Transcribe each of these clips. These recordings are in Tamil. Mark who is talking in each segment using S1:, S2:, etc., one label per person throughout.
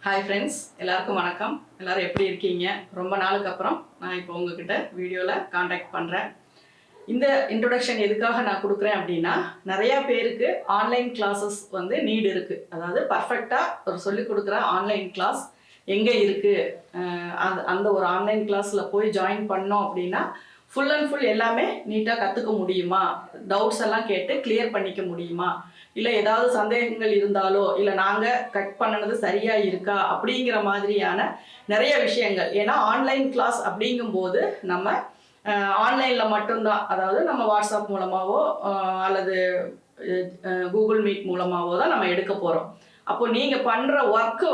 S1: ஹாய் ஃப்ரெண்ட்ஸ், எல்லாருக்கும் வணக்கம். எல்லோரும் எப்படி இருக்கீங்க? ரொம்ப நாளுக்கு அப்புறம் நான் இப்போ உங்ககிட்ட வீடியோவில் காண்டாக்ட் பண்ணுறேன். இந்த இன்ட்ரொடக்ஷன் எதுக்காக நான் கொடுக்குறேன் அப்படின்னா, நிறையா பேருக்கு ஆன்லைன் கிளாஸஸ் நீடு இருக்குது. அதாவது பர்ஃபெக்டாக ஒரு சொல்லிக் கொடுக்குற ஆன்லைன் கிளாஸ் எங்கே இருக்குது, அந்த ஒரு ஆன்லைன் கிளாஸில் போய் ஜாயின் பண்ணோம் அப்படின்னா ஃபுல் அண்ட் ஃபுல் எல்லாமே நீட்டாக கற்றுக்க முடியுமா, டவுட்ஸ் எல்லாம் கேட்டு கிளியர் பண்ணிக்க முடியுமா, இல்லை ஏதாவது சந்தேகங்கள் இருந்தாலோ, இல்லை நாங்கள் கட் பண்ணினது சரியாக இருக்கா அப்படிங்கிற மாதிரியான நிறைய விஷயங்கள். ஏன்னா ஆன்லைன் கிளாஸ் அப்படிங்கும்போது நம்ம ஆன்லைனில் மட்டும்தான், அதாவது நம்ம வாட்ஸ்அப் மூலமாகவோ அல்லது கூகுள் மீட் மூலமாகவோ தான் நம்ம எடுக்க போகிறோம். அப்போ நீங்கள் பண்ணுற ஒர்க்கு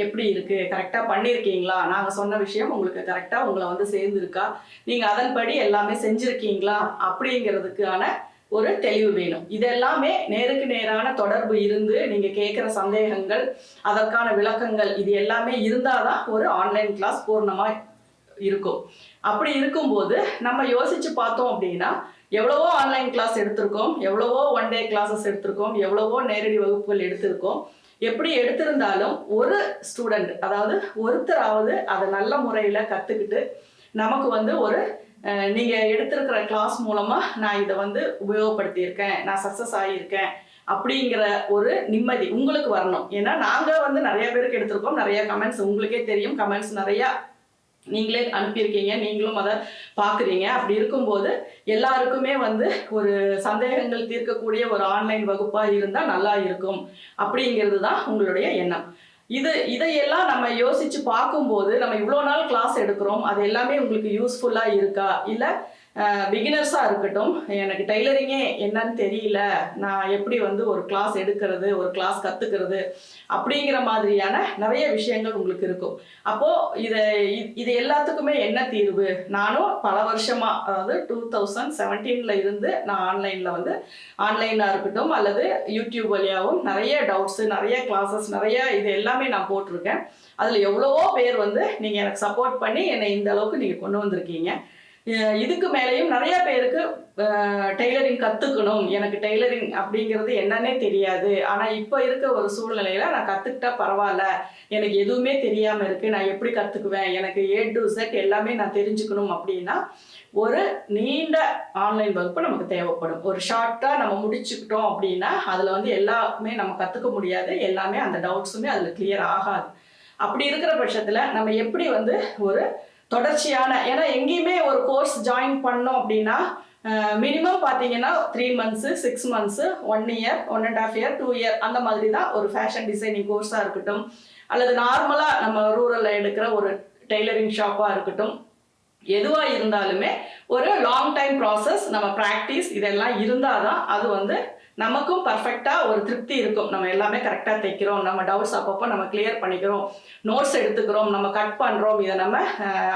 S1: எப்படி இருக்குது, கரெக்டாக பண்ணியிருக்கீங்களா, நாங்கள் சொன்ன விஷயம் உங்களுக்கு கரெக்டாக உங்களை சேர்ந்துருக்கா, நீங்கள் அதன்படி எல்லாமே செஞ்சுருக்கீங்களா அப்படிங்கிறதுக்கான ஒரு தெளிவு வேணும். இதெல்லாமே நேருக்கு நேரான தொடர்பு இருந்து நீங்கள் கேட்குற சந்தேகங்கள், அதற்கான விளக்கங்கள், இது எல்லாமே இருந்தால் தான் ஒரு ஆன்லைன் கிளாஸ் பூர்ணமாக இருக்கும். அப்படி இருக்கும்போது நம்ம யோசித்து பார்த்தோம் அப்படின்னா, எவ்வளவோ ஆன்லைன் கிளாஸ் எடுத்திருக்கோம், எவ்வளவோ ஒன் டே கிளாஸஸ் எடுத்திருக்கோம், எவ்வளவோ நேரடி வகுப்புகள் எடுத்திருக்கோம். எப்படி எடுத்திருந்தாலும் ஒரு ஸ்டூடெண்ட், அதாவது ஒருத்தராவது அதை நல்ல முறையில் கற்றுக்கிட்டு நமக்கு ஒரு நீங்கள் எடுத்திருக்கிற கிளாஸ் மூலமாக நான் இதை உபயோகப்படுத்தியிருக்கேன், நான் சக்ஸஸ் ஆகியிருக்கேன் அப்படிங்கிற ஒரு நிம்மதி உங்களுக்கு வரணும். ஏன்னா நாங்கள் நிறைய பேருக்கு எடுத்திருக்கோம், நிறைய கமெண்ட்ஸ் உங்களுக்கே தெரியும், கமெண்ட்ஸ் நிறையா நீங்களே அனுப்பியிருக்கீங்க, நீங்களும் அதை பார்க்குறீங்க. அப்படி இருக்கும்போது எல்லாருக்குமே ஒரு சந்தேகங்கள் தீர்க்கக்கூடிய ஒரு ஆன்லைன் வகுப்பாக இருந்தால் நல்லா இருக்கும் அப்படிங்கிறது தான் உங்களுடைய எண்ணம். இதையெல்லாம் நம்ம யோசித்து பார்க்கும்போது, நம்ம இவ்வளோ நாள் கிளாஸ் எடுக்கிறோம், அது எல்லாமே உங்களுக்கு யூஸ்ஃபுல்லாக இருக்கா, இல்லை பிகினர்ஸாக இருக்கட்டும், எனக்கு டெய்லரிங்கே என்னன்னு தெரியல, நான் எப்படி ஒரு கிளாஸ் எடுக்கிறது, ஒரு கிளாஸ் கற்றுக்கிறது அப்படிங்கிற மாதிரியான நிறைய விஷயங்கள் உங்களுக்கு இருக்கும். அப்போது இது எல்லாத்துக்குமே என்ன தீர்வு? நானும் பல வருஷமாக, அதாவது 2017 இருந்து நான் ஆன்லைனாக இருக்கட்டும் அல்லது யூடியூப் வழியாகவும் நிறைய டவுட்ஸு, நிறைய கிளாஸஸ், நிறைய இது எல்லாமே நான் போட்டிருக்கேன். அதில் எவ்வளவோ பேர் நீங்கள் எனக்கு சப்போர்ட் பண்ணி என்னை இந்த அளவுக்கு நீங்கள் கொண்டு வந்திருக்கீங்க. இதுக்கு மேலேயும் நிறைய பேருக்கு டெய்லரிங் கற்றுக்கணும், எனக்கு டெய்லரிங் அப்படிங்கிறது என்னன்னே தெரியாது, ஆனால் இப்போ இருக்க ஒரு சூழ்நிலையில் நான் கற்றுக்கிட்டா பரவாயில்ல, எனக்கு எதுவுமே தெரியாமல் இருக்குது, நான் எப்படி கற்றுக்குவேன், எனக்கு A to Z எல்லாமே நான் தெரிஞ்சுக்கணும் அப்படின்னா ஒரு நீண்ட ஆன்லைன் வகுப்பு நமக்கு தேவைப்படும். ஒரு ஷார்ட்டாக நம்ம முடிச்சுக்கிட்டோம் அப்படின்னா அதில் எல்லாமே நம்ம கற்றுக்க முடியாது, எல்லாமே அந்த டவுட்ஸுமே அதில் கிளியர் ஆகாது. அப்படி இருக்கிற பட்சத்தில் நம்ம எப்படி ஒரு தொடர்ச்சியான, ஏன்னா எங்கேயுமே ஒரு கோர்ஸ் ஜாயின் பண்ணோம் அப்படின்னா மினிமம் பார்த்தீங்கன்னா 3 months, 6 months, 1 year, 1.5 year, 2 year அந்த மாதிரி தான் ஒரு ஃபேஷன் டிசைனிங் கோர்ஸாக இருக்கட்டும், அல்லது நார்மலாக நம்ம ரூரலில் எடுக்கிற ஒரு டெய்லரிங் ஷாப்பாக இருக்கட்டும், எதுவாக இருந்தாலுமே ஒரு லாங் டைம் ப்ராசஸ், நம்ம ப்ராக்டிஸ் இதெல்லாம் இருந்தால் தான் அது நமக்கும் பர்ஃபெக்டாக ஒரு திருப்தி இருக்கும். நம்ம எல்லாமே கரெக்டாக தைக்கிறோம், நம்ம டவுட்ஸ் அப்பப்போ நம்ம கிளியர் பண்ணிக்கிறோம், நோட்ஸ் எடுத்துக்கிறோம், நம்ம கட் பண்ணுறோம், இதை நம்ம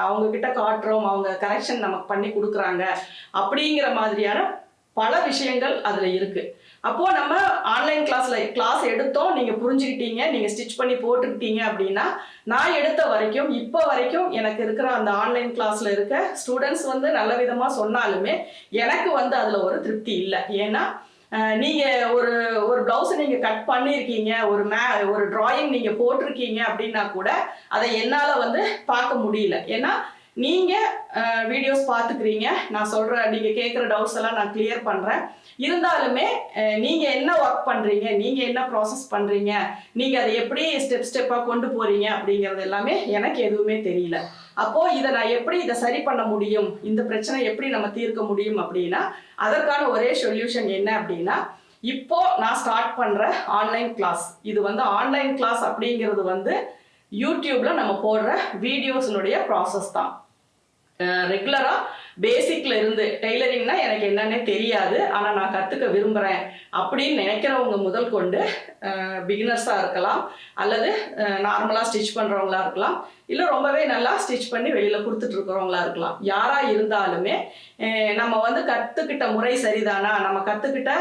S1: அவங்கக்கிட்ட காட்டுறோம், அவங்க கரெக்ஷன் நமக்கு பண்ணி கொடுக்குறாங்க அப்படிங்கிற மாதிரியான பல விஷயங்கள் அதில் இருக்குது. அப்போது நம்ம ஆன்லைன் கிளாஸ் எடுத்தோம், நீங்கள் புரிஞ்சுக்கிட்டீங்க, நீங்கள் ஸ்டிச் பண்ணி போட்டுக்கிட்டீங்க அப்படின்னா, நான் எடுத்த வரைக்கும் இப்போ வரைக்கும் எனக்கு இருக்கிற அந்த ஆன்லைன் கிளாஸில் இருக்க ஸ்டூடெண்ட்ஸ் நல்ல விதமாக சொன்னாலுமே எனக்கு அதில் ஒரு திருப்தி இல்லை. ஏன்னா நீங்கள் ஒரு ப்ளவுஸை நீங்கள் கட் பண்ணியிருக்கீங்க, ஒரு டிராயிங் நீங்கள் போட்டிருக்கீங்க அப்படின்னா கூட அதை என்னால் பார்க்க முடியல. ஏன்னா நீங்கள் வீடியோஸ் பார்த்துக்கிறீங்க, நான் சொல்கிற நீங்கள் கேட்குற டவுட்ஸ் எல்லாம் நான் கிளியர் பண்ணுறேன். இருந்தாலுமே நீங்கள் என்ன ஒர்க் பண்ணுறீங்க, நீங்கள் என்ன ப்ராசஸ் பண்ணுறீங்க, நீங்கள் அதை எப்படி ஸ்டெப்பாக கொண்டு போகிறீங்க அப்படிங்கிறது எல்லாமே எனக்கு எதுவுமே தெரியல. அப்போது இதை சரி பண்ண முடியும், இந்த பிரச்சனை எப்படி நம்ம தீர்க்க முடியும் அப்படின்னா, அதற்கான ஒரே சொல்யூஷன் என்ன அப்படின்னா, இப்போ நான் ஸ்டார்ட் பண்ணுற ஆன்லைன் கிளாஸ், இது ஆன்லைன் கிளாஸ் அப்படிங்கிறது யூடியூப்பில் நம்ம போடுற வீடியோஸினுடைய ப்ராசஸ் தான். ரெகுலராக பேசிக்ல இருந்து டெய்லரிங்னா எனக்கு என்னன்னே தெரியாது, ஆனால் நான் கற்றுக்க விரும்புகிறேன் அப்படின்னு நினைக்கிறவங்க முதல் கொண்டு பிகினர்ஸாக இருக்கலாம், அல்லது நார்மலாக ஸ்டிச் பண்ணுறவங்களா இருக்கலாம், இல்லை ரொம்பவே நல்லா ஸ்டிச் பண்ணி வெளியில் கொடுத்துட்ருக்கிறவங்களா இருக்கலாம். யாராக இருந்தாலுமே நம்ம கற்றுக்கிட்ட முறை சரிதானா, நம்ம கற்றுக்கிட்ட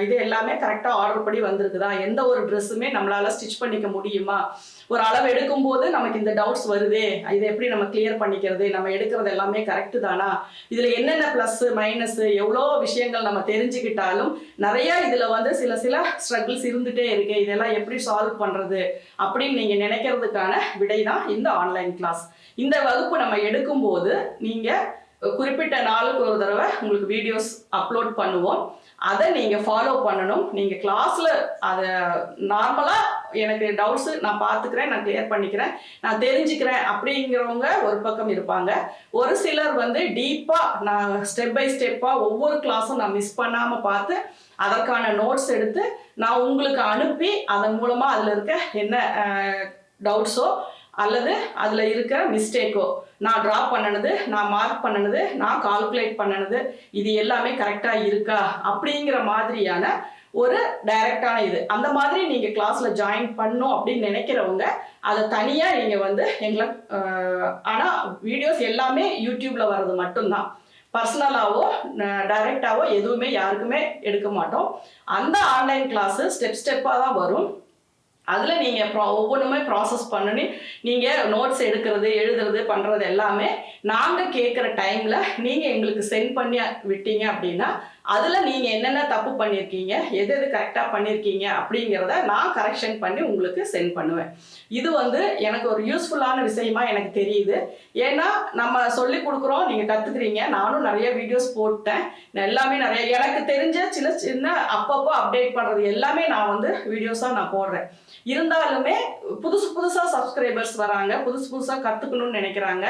S1: இது எல்லாமே கரெக்டாக ஆர்டர் படி வந்திருக்குதா, எந்த ஒரு ட்ரெஸ்ஸுமே நம்மளால் ஸ்டிச் பண்ணிக்க முடியுமா, ஒரு அளவு எடுக்கும்போது நமக்கு இந்த டவுட்ஸ் வருதே, இதை எப்படி நம்ம கிளியர் பண்ணிக்கிறது, நம்ம எடுக்கிறது எல்லாமே கரெக்டு தானா, இதில் என்னென்ன ப்ளஸ்ஸு மைனஸு எவ்வளோ விஷயங்கள் நம்ம தெரிஞ்சுக்கிட்டாலும் நிறையா இதில் வந்து சில ஸ்ட்ரகிள்ஸ் இருந்துகிட்டே இருக்குது. இதெல்லாம் எப்படி சால்வ் பண்ணுறது அப்படின்னு நீங்கள் நினைக்கிறதுக்கான விடை தான் இந்த ஆன்லைன் கிளாஸ். இந்த வகுப்பு நம்ம எடுக்கும்போது நீங்கள் குறிப்பிட்ட நாளுக்கு ஒரு தடவை உங்களுக்கு வீடியோஸ் அப்லோட் பண்ணுவோம். அதை நீங்கள் ஃபாலோ பண்ணணும். நீங்கள் கிளாஸில் அதை நார்மலாக எனக்கு டவுட்ஸு நான் பார்த்துக்கிறேன், நான் கிளியர் பண்ணிக்கிறேன், நான் தெரிஞ்சுக்கிறேன் அப்படிங்கிறவங்க ஒரு பக்கம் இருப்பாங்க. ஒரு சிலர் வந்து டீப்பாக நான் ஸ்டெப் பை ஸ்டெப்பாக ஒவ்வொரு கிளாஸும் நான் மிஸ் பண்ணாமல் பார்த்து அதற்கான நோட்ஸ் எடுத்து நான் உங்களுக்கு அனுப்பி அதன் மூலமாக அதில் இருக்க என்ன டவுட்ஸோ அல்லது அதில் இருக்கிற மிஸ்டேக்கோ நான் ட்ரா பண்ணினது, நான் மார்க் பண்ணினது, நான் கால்குலேட் பண்ணினது இது எல்லாமே கரெக்டாக இருக்கா அப்படிங்கிற மாதிரியான ஒரு டைரக்டான இது. அந்த மாதிரி நீங்கள் கிளாஸில் ஜாயின் பண்ணும் அப்படின்னு நினைக்கிறவங்க அதை தனியாக நீங்கள் வந்து எங்களை ஆனால் வீடியோஸ் எல்லாமே யூடியூப்பில் வர்றது மட்டும்தான். பர்சனலாவோ டைரெக்டாவோ எதுவுமே யாருக்குமே எடுக்க மாட்டோம். அந்த ஆன்லைன் கிளாஸு ஸ்டெப்பாக தான் வரும். அதில் நீங்கள் ஒவ்வொன்றுமே ப்ராசஸ் பண்ணி நீங்கள் நோட்ஸ் எடுக்கிறது, எழுதுறது, பண்ணுறது எல்லாமே நாங்கள் கேட்குற டைமில் நீங்கள் எங்களுக்கு சென்ட் பண்ணி விட்டீங்க அப்படின்னா அதில் நீங்கள் என்னென்ன தப்பு பண்ணியிருக்கீங்க, எது கரெக்டாக பண்ணியிருக்கீங்க அப்படிங்கிறத நான் கரெக்ஷன் பண்ணி உங்களுக்கு சென்ட் பண்ணுவேன். இது வந்து எனக்கு ஒரு யூஸ்ஃபுல்லான விஷயமா எனக்கு தெரியுது. ஏன்னா நம்ம சொல்லி கொடுக்குறோம், நீங்கள் கற்றுக்குறீங்க. நானும் நிறைய வீடியோஸ் போட்டேன், எல்லாமே நிறைய எனக்கு தெரிஞ்ச சின்ன அப்பப்போ அப்டேட் பண்ணுறது எல்லாமே நான் வந்து வீடியோஸாக நான் போடுறேன். இருந்தாலுமே புதுசாக சப்ஸ்கிரைபர்ஸ் வராங்க, புதுசாக கற்றுக்கணும்னு நினைக்கிறாங்க,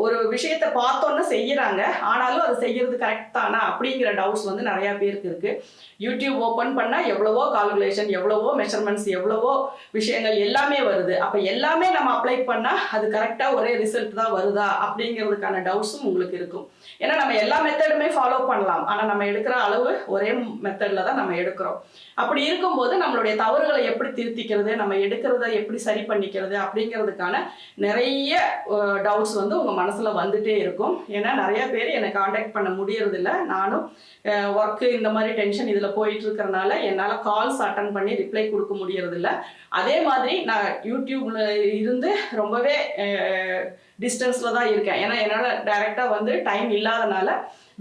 S1: ஒரு விஷயத்தை பார்த்தோன்னே செய்கிறாங்க, ஆனாலும் அது செய்கிறது கரெக்ட் தானா அப்படிங்கிற டவுட்ஸ் வந்து நிறையா பேருக்கு இருக்குது. யூடியூப் ஓப்பன் பண்ணால் எவ்வளவோ கால்குலேஷன், எவ்வளவோ மெஷர்மெண்ட்ஸ், எவ்வளவோ விஷயங்கள் எல்லாமே வருது. அப்போ எல்லாமே நம்ம அப்ளை பண்ணால் அது கரெக்டாக ஒரே ரிசல்ட் தான் வருதா அப்படிங்கிறதுக்கான டவுட்ஸும் உங்களுக்கு இருக்கும். ஏன்னா நம்ம எல்லா மெத்தடுமே ஃபாலோ பண்ணலாம், ஆனால் நம்ம எடுக்கிற அளவு ஒரே மெத்தடில் தான் நம்ம எடுக்கிறோம். அப்படி இருக்கும்போது நம்மளுடைய தவறுகளை எப்படி திருத்திக்கிறது, நம்ம எடுக்கிறத எப்படி சரி பண்ணிக்கிறது அப்படிங்கிறதுக்கான நிறைய டவுட்ஸ் வந்து உங்கள் மனசில் வந்துட்டே இருக்கும். ஏன்னா நிறைய பேர் என்னை காண்டாக்ட் பண்ண முடியறதில்ல. நானும் ஒர்க்கு இந்த மாதிரி டென்ஷன் இதில் போயிட்டு இருக்கிறனால என்னால் கால்ஸ் அட்டன் பண்ணி ரிப்ளை கொடுக்க முடியறதில்ல. அதே மாதிரி நான் யூடியூப்ல இருந்து ரொம்பவே டிஸ்டன்ஸில் தான் இருக்கேன். ஏன்னா என்னால் டைரெக்டாக வந்து டைம் இல்லாதனால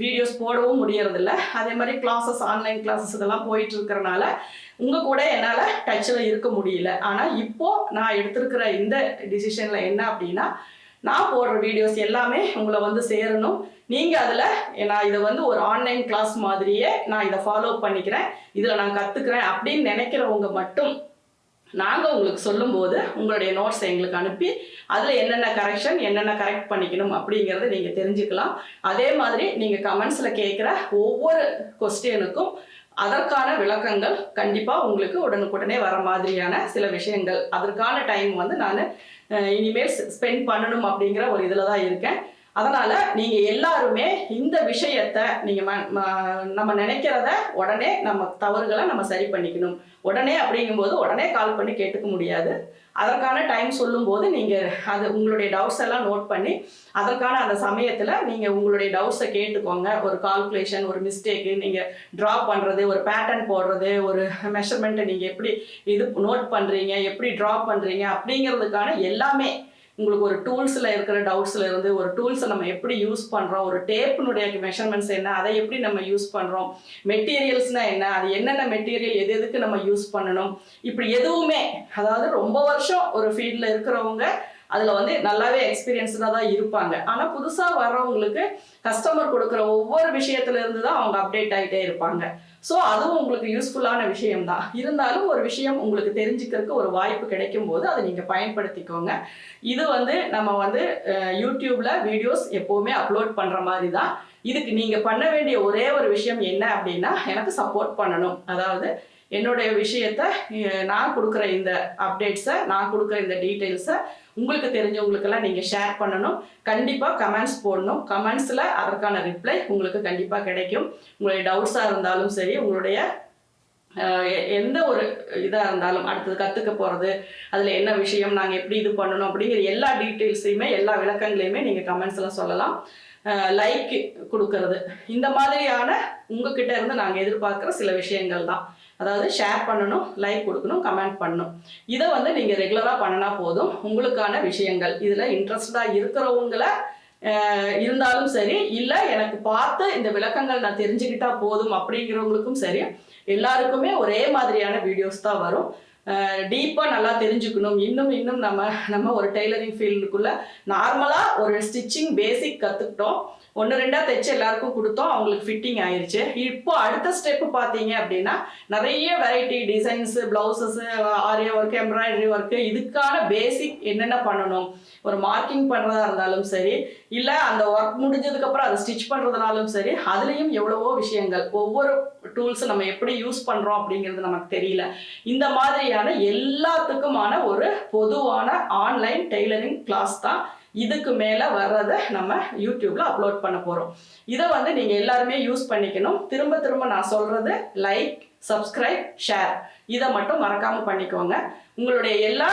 S1: வீடியோஸ் போடவும் முடியறதில்ல. அதே மாதிரி கிளாஸஸ், ஆன்லைன் கிளாஸஸ் இதெல்லாம் போயிட்டு இருக்கிறனால உங்கள் கூட என்னால் டச்சில் இருக்க முடியல. ஆனால் இப்போது நான் எடுத்திருக்கிற இந்த டிசிஷனில் என்ன அப்படின்னா, நான் போடுற வீடியோஸ் எல்லாமே உங்களை வந்து சேரணும். நீங்கள் அதில் நான் இதை வந்து ஒரு ஆன்லைன் கிளாஸ் மாதிரியே நான் இதை ஃபாலோ பண்ணிக்கிறேன், இதில் நான் கற்றுக்கிறேன் அப்படின்னு நினைக்கிறவங்க மட்டும் நாங்கள் உங்களுக்கு சொல்லும்போது உங்களுடைய நோட்ஸ் எங்களுக்கு அனுப்பி அதில் என்னென்ன கரெக்ஷன், என்னென்ன கரெக்ட் பண்ணிக்கணும் அப்படிங்கிறத நீங்கள் தெரிஞ்சுக்கலாம். அதே மாதிரி நீங்கள் கமெண்ட்ஸில் கேட்குற ஒவ்வொரு கொஸ்டினுக்கும் அதற்கான விளக்கங்கள் கண்டிப்பாக உங்களுக்கு உடனுக்குடனே வர மாதிரியான சில விஷயங்கள், அதற்கான டைம் வந்து நான் இனிமேல் ஸ்பெண்ட் பண்ணணும் அப்படிங்கிற ஒரு இதில் தான் இருக்கேன். அதனால் நீங்கள் எல்லாருமே இந்த விஷயத்தை நீங்கள் நம்ம நினைக்கிறத உடனே நம்ம தவறுகளை நம்ம சரி பண்ணிக்கணும். உடனே அப்படிங்கும்போது உடனே கால் பண்ணி கேட்டுக்க முடியாது. அதற்கான டைம் சொல்லும்போது நீங்கள் அது உங்களுடைய டவுட்ஸ் எல்லாம் நோட் பண்ணி அதற்கான அந்த சமயத்தில் நீங்கள் உங்களுடைய டவுட்ஸை கேட்டுக்கோங்க. ஒரு கால்குலேஷன், ஒரு மிஸ்டேக்கு, நீங்கள் ட்ரா பண்ணுறது, ஒரு பேட்டர்ன் போடுறது, ஒரு மெஷர்மெண்ட்டை நீங்கள் எப்படி இது நோட் பண்ணுறீங்க, எப்படி ட்ரா பண்ணுறீங்க அப்படிங்கிறதுக்கான எல்லாமே உங்களுக்கு ஒரு டூல்ஸில் இருக்கிற டவுட்ஸில் இருந்து, ஒரு டூல்ஸை நம்ம எப்படி யூஸ் பண்ணுறோம், ஒரு டேப்பினுடைய மெஷர்மெண்ட்ஸ் என்ன, அதை எப்படி நம்ம யூஸ் பண்ணுறோம், மெட்டீரியல்ஸ்னால் என்ன, அது என்னென்ன மெட்டீரியல் எதுக்கு நம்ம யூஸ் பண்ணணும், இப்படி எதுவுமே, அதாவது ரொம்ப வருஷம் ஒரு ஃபீல்டில் இருக்கிறவங்க அதில் வந்து நல்லாவே எக்ஸ்பீரியன்ஸ்டாக தான் இருப்பாங்க. ஆனால் புதுசாக வர்றவங்களுக்கு கஸ்டமர் கொடுக்குற ஒவ்வொரு விஷயத்துலேருந்து தான் அவங்க அப்டேட் ஆகிட்டே இருப்பாங்க. ஸோ அதுவும் உங்களுக்கு யூஸ்ஃபுல்லான விஷயம்தான். இருந்தாலும் ஒரு விஷயம் உங்களுக்கு தெரிஞ்சுக்கிறதுக்கு ஒரு வாய்ப்பு கிடைக்கும் போது அதை நீங்கள் பயன்படுத்திக்கோங்க. இது வந்து நம்ம வந்து யூடியூப்பில் வீடியோஸ் எப்போவுமே அப்லோட் பண்ணுற மாதிரி தான். இதுக்கு நீங்கள் பண்ண வேண்டிய ஒரே ஒரு விஷயம் என்ன அப்படின்னா, எனக்கு சப்போர்ட் பண்ணணும். அதாவது என்னுடைய விஷயத்தை நான் கொடுக்குற இந்த அப்டேட்ஸை, நான் கொடுக்குற இந்த டீட்டெயில்ஸை உங்களுக்கு தெரிஞ்சவங்களுக்கெல்லாம் நீங்கள் ஷேர் பண்ணணும். கண்டிப்பாக கமெண்ட்ஸ் போடணும். கமெண்ட்ஸில் அதற்கான ரிப்ளை உங்களுக்கு கண்டிப்பாக கிடைக்கும். உங்களுடைய டவுட்ஸாக இருந்தாலும் சரி, உங்களுடைய எந்த ஒரு இதாக இருந்தாலும், அடுத்தது கற்றுக்க போகிறது, அதில் என்ன விஷயம், நாங்கள் எப்படி இது பண்ணணும் அப்படிங்கிற எல்லா டீட்டெயில்ஸையுமே, எல்லா விளக்கங்களையுமே நீங்கள் கமெண்ட்ஸில் சொல்லலாம். லைக் கொடுக்கறது, இந்த மாதிரியான உங்ககிட்ட இருந்து நாங்கள் எதிர்பார்க்குற சில விஷயங்கள் தான். அதாவது ஷேர் பண்ணணும், லைக் கொடுக்கணும், கமெண்ட் பண்ணணும். இதை வந்து நீங்கள் ரெகுலராக பண்ணினா போதும். உங்களுக்கான விஷயங்கள் இதில் இன்ட்ரெஸ்டாக இருக்கிறவங்கள இருந்தாலும் சரி, இல்லை எனக்கு பார்த்து இந்த விளக்கங்கள் நான் தெரிஞ்சுக்கிட்டா போதும் அப்படிங்கிறவங்களுக்கும் சரி, எல்லாருக்குமே ஒரே மாதிரியான வீடியோஸ் தான் வரும். டீப்பாக நல்லா தெரிஞ்சுக்கணும், இன்னும் இன்னும் நம்ம ஒரு டெய்லரிங் ஃபீல்டுக்குள்ளே நார்மலாக ஒரு ஸ்டிச்சிங் பேசிக் கற்றுக்கிட்டோம், 1-2 தைச்சு எல்லாருக்கும் கொடுத்தோம், அவங்களுக்கு ஃபிட்டிங் ஆயிடுச்சு. இப்போ அடுத்த ஸ்டெப்பு பார்த்தீங்க அப்படின்னா நிறைய வெரைட்டி டிசைன்ஸு, ப்ளவுசஸ்ஸு, ஆரியா ஒர்க்கு, எம்ப்ராய்டரி ஒர்க்கு, இதுக்கான பேசிக் என்னென்ன பண்ணணும், ஒரு மார்க்கிங் பண்ணுறதா இருந்தாலும் சரி, இல்லை அந்த ஒர்க் முடிஞ்சதுக்கப்புறம் அதை ஸ்டிச் பண்ணுறதுனாலும் சரி, அதுலேயும் எவ்வளவோ விஷயங்கள், ஒவ்வொரு டூல்ஸ் நம்ம எப்படி யூஸ் பண்ணுறோம் அப்படிங்கிறது நமக்கு தெரியல. இந்த மாதிரியான எல்லாத்துக்குமான ஒரு பொதுவான ஆன்லைன் டெய்லரிங் கிளாஸ் தான் இதுக்கு மேலே வர்றதை நம்ம யூடியூப்ல அப்லோட் பண்ண போகிறோம். இதை வந்து நீங்கள் எல்லாருமே யூஸ் பண்ணிக்கணும். திரும்ப திரும்ப நான் சொல்கிறது லைக், சப்ஸ்கிரைப், ஷேர், இதை மட்டும் மறக்காமல் பண்ணிக்கோங்க. உங்களுடைய எல்லா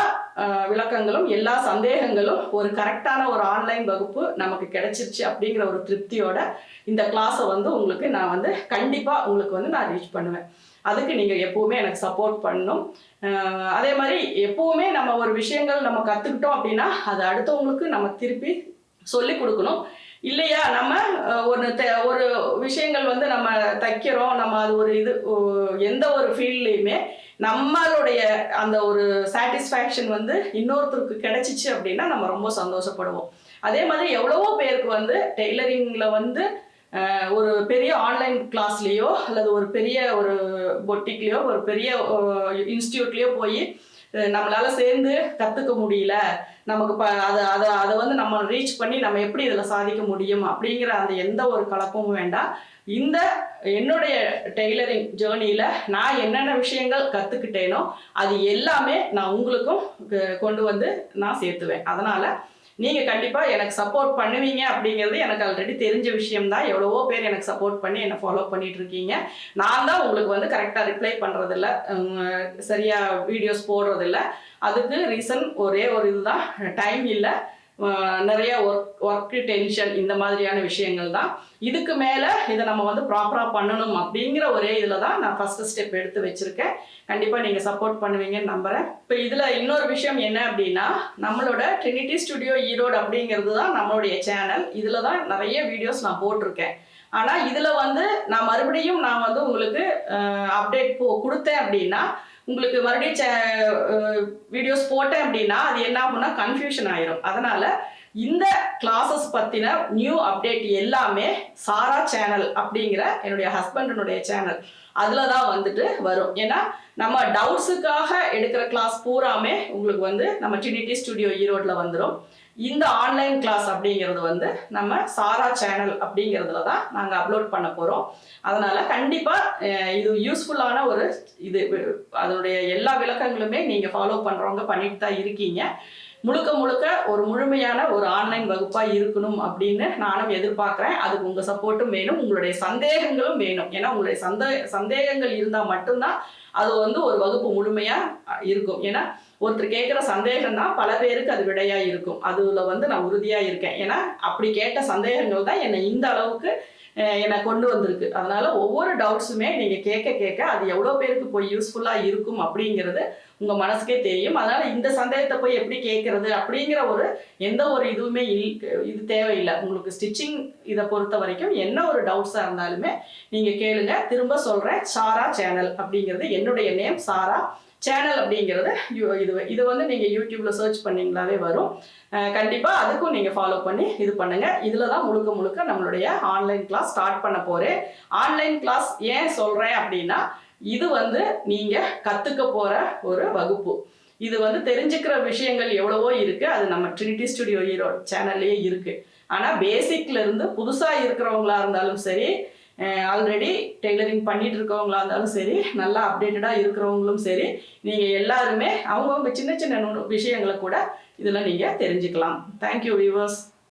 S1: விளக்கங்களும், எல்லா சந்தேகங்களும், ஒரு கரெக்டான ஒரு ஆன்லைன் வகுப்பு நமக்கு கிடைச்சிருச்சு அப்படிங்கிற ஒரு திருப்தியோட இந்த கிளாஸை வந்து உங்களுக்கு நான் வந்து கண்டிப்பாக உங்களுக்கு வந்து நான் ரீச் பண்ணுவேன். அதுக்கு நீங்கள் எப்போவுமே எனக்கு சப்போர்ட் பண்ணணும். அதே மாதிரி எப்போவுமே நம்ம ஒரு விஷயங்கள் நம்ம கற்றுக்கிட்டோம் அப்படின்னா அது அடுத்தவங்களுக்கு நம்ம திருப்பி சொல்லி கொடுக்கணும். இல்லையா, நம்ம ஒரு விஷயங்கள் வந்து நம்ம தைக்கிறோம், நம்ம அது ஒரு எந்த ஒரு ஃபீல்ட்லேயுமே நம்மளுடைய அந்த ஒரு சாட்டிஸ்ஃபேக்ஷன் வந்து இன்னொருத்தருக்கு கிடைச்சிச்சு அப்படின்னா நம்ம ரொம்ப சந்தோஷப்படுவோம். அதே மாதிரி எவ்வளவோ பேருக்கு வந்து டெய்லரிங்கில் வந்து ஒரு பெரிய ஆன்லைன் கிளாஸ்லேயோ அல்லது ஒரு பெரிய ஒரு பொட்டிக்லேயோ ஒரு பெரிய இன்ஸ்டியூட்லேயோ போய் நம்மளால் சேர்ந்து கற்றுக்க முடியல, நமக்கு அதை வந்து நம்ம ரீச் பண்ணி நம்ம எப்படி இதில் சாதிக்க முடியும் அப்படிங்கிற அந்த எந்த ஒரு கலப்பமும் வேண்டாம். இந்த என்னுடைய டெய்லரிங் ஜேர்னியில் நான் என்னென்ன விஷயங்கள் கற்றுக்கிட்டேனோ அது எல்லாமே நான் உங்களுக்கும் கொண்டு வந்து நான் சேர்த்துவேன். அதனால் நீங்கள் கண்டிப்பாக எனக்கு சப்போர்ட் பண்ணுவீங்க அப்படிங்கிறது எனக்கு ஆல்ரெடி தெரிஞ்ச விஷயம்தான். எவ்வளவோ பேர் எனக்கு சப்போர்ட் பண்ணி என்னை ஃபாலோ பண்ணிட்டு இருக்கீங்க. நான் தான் உங்களுக்கு வந்து கரெக்டாக ரிப்ளை பண்ணுறதில்ல, சரியாக வீடியோஸ் போடுறதில்ல. அதுக்கு ரீசன் ஒரே ஒரு இதுதான், டைம் இல்லை, நிறைய ஒர்க்கு டென்ஷன், இந்த மாதிரியான விஷயங்கள் தான். இதுக்கு மேலே இதை நம்ம வந்து ப்ராப்பராக பண்ணணும் அப்படிங்கிற ஒரே இதில் தான் நான் ஃபஸ்ட்டு ஸ்டெப் எடுத்து வச்சுருக்கேன். கண்டிப்பாக நீங்கள் சப்போர்ட் பண்ணுவீங்கன்னு நம்புகிறேன். இப்போ இதில் இன்னொரு விஷயம் என்ன அப்படின்னா, நம்மளோட ட்ரினிட்டி ஸ்டுடியோ ஈரோடு அப்படிங்கிறது தான் நம்மளுடைய சேனல். இதில் தான் நிறைய வீடியோஸ் நான் போட்டிருக்கேன். ஆனால் இதில் வந்து நான் மறுபடியும் நான் வந்து உங்களுக்கு அப்டேட் கொடுத்தேன் அப்படின்னா, உங்களுக்கு மறுபடியும் வீடியோஸ் போட்டேன் அப்படின்னா அது என்ன ஆகும்னா கன்ஃபியூஷன் ஆயிரும். அதனால் இந்த கிளாஸஸ் பற்றின நியூ அப்டேட் எல்லாமே சாரா சேனல் அப்படிங்கிற என்னுடைய ஹஸ்பண்டனுடைய சேனல் அதில் தான் வந்துட்டு வரும். ஏன்னா நம்ம டவுட்ஸுக்காக எடுக்கிற கிளாஸ் பூராமே உங்களுக்கு வந்து நம்ம ட்ரினிட்டி ஸ்டுடியோ ஈரோட்டில் வந்துடும். இந்த ஆன்லைன் கிளாஸ் அப்படிங்கிறது வந்து நம்ம சாரா சேனல் அப்படிங்கிறதுல தான் நாங்கள் அப்லோட் பண்ண போகிறோம். அதனால் கண்டிப்பாக இது யூஸ்ஃபுல்லான ஒரு அதனுடைய எல்லா விளக்கங்களுமே நீங்கள் ஃபாலோ பண்ணுறவங்க பண்ணிட்டு தான் இருக்கீங்க. முழுக்க முழுக்க ஒரு முழுமையான ஒரு ஆன்லைன் வகுப்பாக இருக்கணும் அப்படின்னு நானும் எதிர்பார்க்குறேன். அதுக்கு உங்கள் சப்போர்ட்டும் வேணும், உங்களுடைய சந்தேகங்களும் வேணும். ஏன்னா உங்களுடைய சந்தேகங்கள் இருந்தால் மட்டும்தான் அது வந்து ஒரு வகுப்பு முழுமையாக இருக்கும். ஏன்னா ஒருத்தர் கேட்குற சந்தேகம் தான் பல பேருக்கு அது விடையாக இருக்கும். அதில் வந்து நான் உறுதியாக இருக்கேன். ஏன்னா அப்படி கேட்ட சந்தேகங்கள் தான் என்னை இந்த அளவுக்கு என்னை கொண்டு வந்திருக்கு. அதனால் ஒவ்வொரு டவுட்ஸுமே நீங்கள் கேட்க கேட்க அது எவ்வளோ பேருக்கு போய் யூஸ்ஃபுல்லாக இருக்கும் அப்படிங்கிறது உங்கள் மனசுக்கே தெரியும். அதனால் இந்த சந்தேகத்தை போய் எப்படி கேட்குறது அப்படிங்கிற எந்த ஒரு இதுவுமே இது தேவையில்லை. உங்களுக்கு ஸ்டிச்சிங் இதை பொறுத்த வரைக்கும் என்ன ஒரு டவுட்ஸாக இருந்தாலுமே நீங்கள் கேளுங்க. திரும்ப சொல்கிறேன், சாரா சேனல் அப்படிங்கிறது என்னுடைய நேம், சாரா சேனல் அப்படிங்கிறது இது வந்து நீங்கள் யூடியூப்பில் சர்ச் பண்ணிங்களாவே வரும். கண்டிப்பாக அதுக்கும் நீங்கள் ஃபாலோ பண்ணி இது பண்ணுங்கள். இதில் தான் முழுக்க முழுக்க நம்மளுடைய ஆன்லைன் கிளாஸ் ஸ்டார்ட் பண்ண போகிறேன். ஆன்லைன் கிளாஸ் ஏன் சொல்கிறேன் அப்படின்னா, இது வந்து நீங்கள் கற்றுக்க போகிற ஒரு வகுப்பு. இது வந்து தெரிஞ்சுக்கிற விஷயங்கள் எவ்வளவோ இருக்குது. அது நம்ம ட்ரினிட்டி ஸ்டுடியோ ஈரோடு சேனல்லையே இருக்குது. ஆனால் பேசிக்லேருந்து புதுசாக இருக்கிறவங்களா இருந்தாலும் சரி, ஆல்ரெடி டெய்லரிங் பண்ணிட்டு இருக்கவங்களா இருந்தாலும் சரி, நல்லா அப்டேட்டடாக இருக்கிறவங்களும் சரி, நீங்கள் எல்லாருமே அவங்கவுங்க சின்ன சின்ன விஷயங்களை கூட இதில் நீங்கள் தெரிஞ்சுக்கலாம். Thank you viewers.